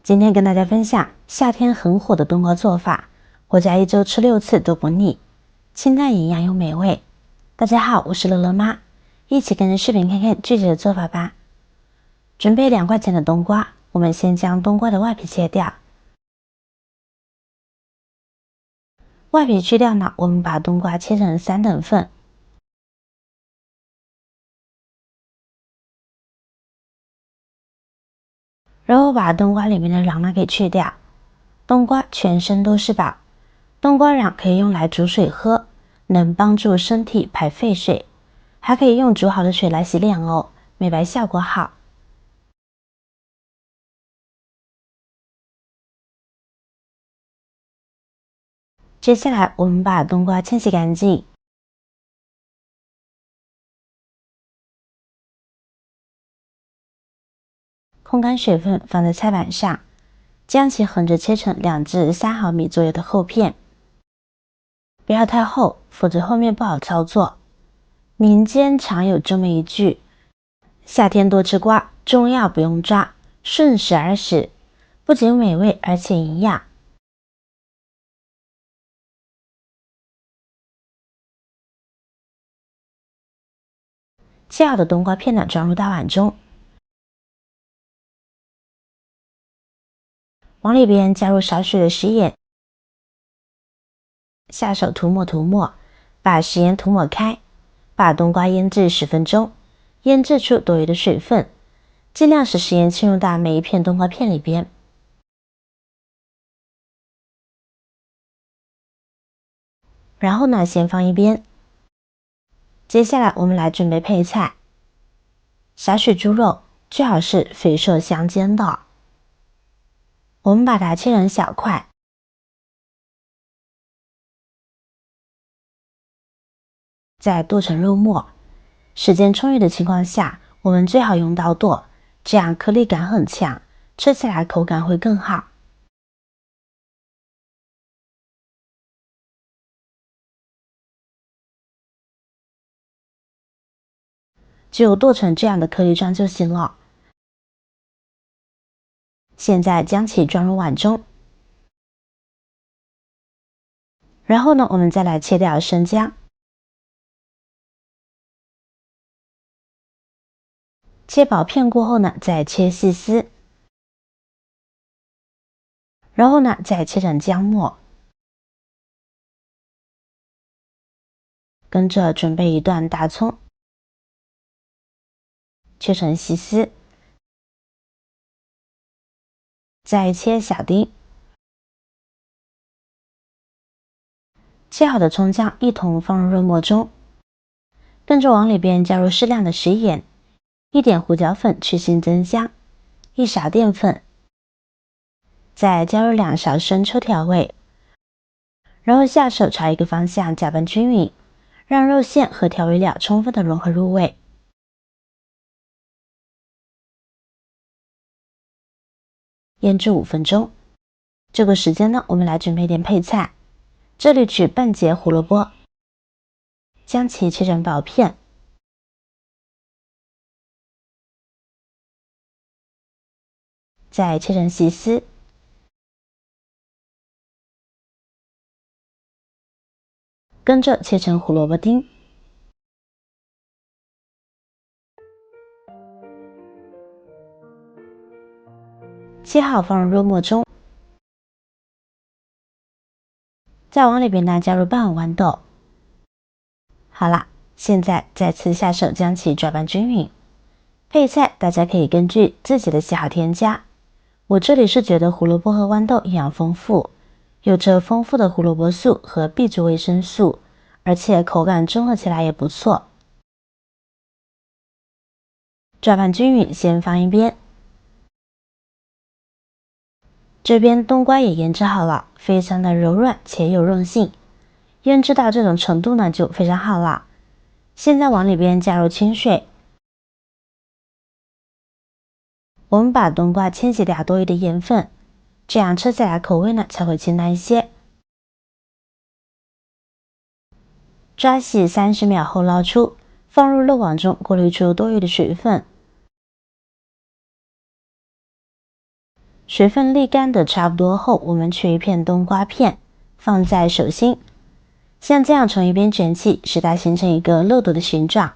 今天跟大家分享夏天很火的冬瓜做法，我家一周吃6次都不腻，清淡营养又美味。大家好，我是乐乐妈，一起跟着视频看看具体的做法吧。准备2块钱的冬瓜，我们先将冬瓜的外皮切掉。外皮去掉呢，我们把冬瓜切成3等份。然后把冬瓜里面的瓤呢给去掉。冬瓜全身都是宝，冬瓜瓤可以用来煮水喝，能帮助身体排废水，还可以用煮好的水来洗脸哦，美白效果好。接下来我们把冬瓜清洗干净，控干水分，放在菜板上，将其横着切成2至3毫米左右的厚片，不要太厚，否则后面不好操作。民间常有这么一句：夏天多吃瓜，中药不用抓，顺时而食，不仅美味，而且营养。切好的冬瓜片呢，装入大碗中，往里边加入少许的食盐，下手涂抹，把食盐涂抹开，把冬瓜腌制10分钟，腌制出多余的水分，尽量使食盐浸入到每一片冬瓜片里边。然后呢，先放一边。接下来我们来准备配菜。少许猪肉，最好是肥瘦相间的。我们把它切成小块，再剁成肉末。时间充裕的情况下，我们最好用刀剁，这样颗粒感很强，吃起来口感会更好。只有剁成这样的颗粒状就行了。现在将其装入碗中，然后呢，我们再来切掉生姜，切薄片过后呢，再切细丝，然后呢，再切成姜末，跟着准备1段大葱，切成细丝，再切小丁。切好的葱姜一同放入肉末中，跟着往里边加入适量的食盐，1点胡椒粉去腥增香，1勺淀粉，再加入2勺生抽调味，然后下手朝一个方向搅拌均匀，让肉馅和调味料充分的融合入味。腌制5分钟。这个时间呢，我们来准备点配菜。这里取半截胡萝卜，将其切成薄片，再切成细丝，跟着切成胡萝卜丁。切好放入肉末中，再往里边呢加入半碗豌豆。好啦，现在再次下手将其搅拌均匀。配菜大家可以根据自己的喜好添加。我这里是觉得胡萝卜和豌豆营养丰富，有着丰富的胡萝卜素和 B 族维生素，而且口感综合起来也不错。搅拌均匀，先放一边。这边冬瓜也腌制好了，非常的柔软且有韧性，腌制到这种程度呢就非常好了。现在往里边加入清水，我们把冬瓜清洗掉多余的盐分，这样吃起来口味呢才会清淡一些。抓洗30秒后捞出，放入漏网中过滤出多余的水分。水分沥干的差不多后，我们取一片冬瓜片放在手心，像这样从一边卷起，使它形成一个漏斗的形状，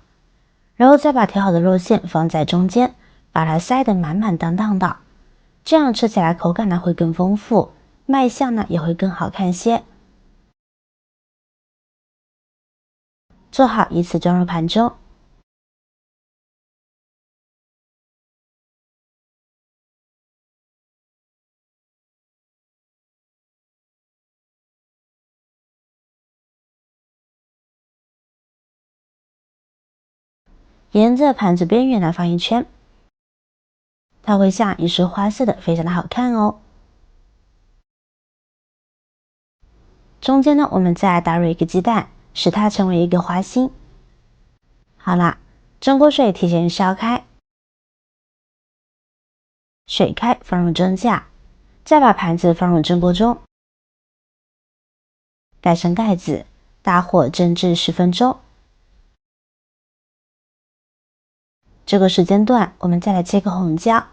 然后再把调好的肉馅放在中间，把它塞得满满当当的，这样吃起来口感呢会更丰富，卖相呢也会更好看些。做好依次装入盘中。沿着盘子边缘呢放一圈，它会像一束花似的，非常的好看哦。中间呢，我们再打入一个鸡蛋，使它成为一个花心。好啦，蒸锅水提前烧开，水开放入蒸架，再把盘子放入蒸锅中，盖上盖子，大火蒸至10分钟。这个时间段，我们再来切个红椒，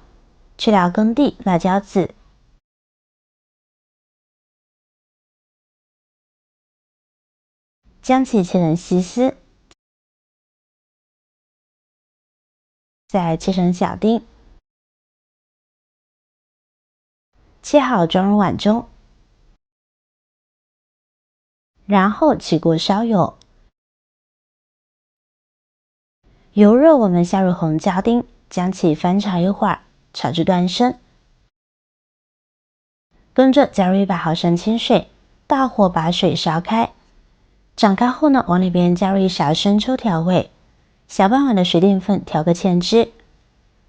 去掉耕地、辣椒籽，将其切成细丝，再切成小丁，切好装入碗中，然后起锅烧油，油热我们下入红椒丁，将其翻炒一会儿，炒至断生。跟着加入100毫升清水，大火把水烧开，涨开后呢，往里边加入1勺生抽调味，小半碗的水淀粉调个芡汁，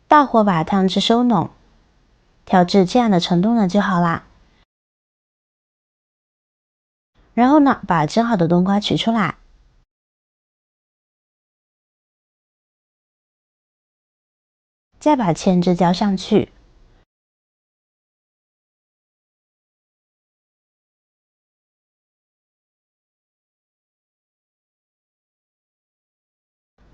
大火把汤汁收浓，调至这样的程度呢就好啦。然后呢，把蒸好的冬瓜取出来，再把芡汁浇上去。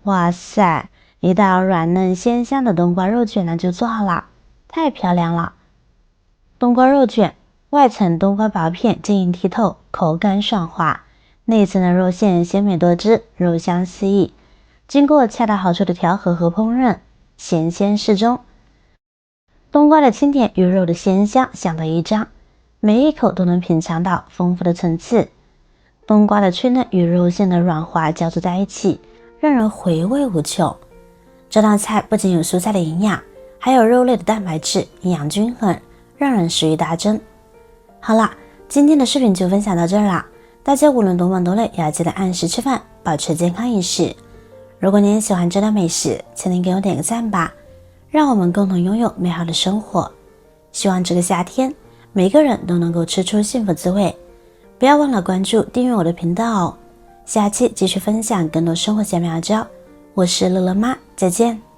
哇塞，一道软嫩鲜香的冬瓜肉卷呢就做好了，太漂亮了！冬瓜肉卷，外层冬瓜薄片晶莹剔透，口感爽滑，内层的肉馅鲜美多汁，肉香四溢。经过恰到好处的调和和烹饪，咸鲜适中。冬瓜的清甜与肉的鲜香相得益彰，每一口都能品尝到丰富的层次。冬瓜的脆嫩与肉馅的软滑交织在一起，让人回味无穷。这道菜不仅有蔬菜的营养，还有肉类的蛋白质，营养均衡，让人食欲大增。好啦，今天的视频就分享到这儿啦，大家无论多忙多累，也要记得按时吃饭，保持健康饮食。如果您喜欢这道美食，请您给我点个赞吧，让我们共同拥有美好的生活。希望这个夏天，每个人都能够吃出幸福滋味。不要忘了关注、订阅我的频道哦。下期继续分享更多生活小妙招，我是乐乐妈，再见。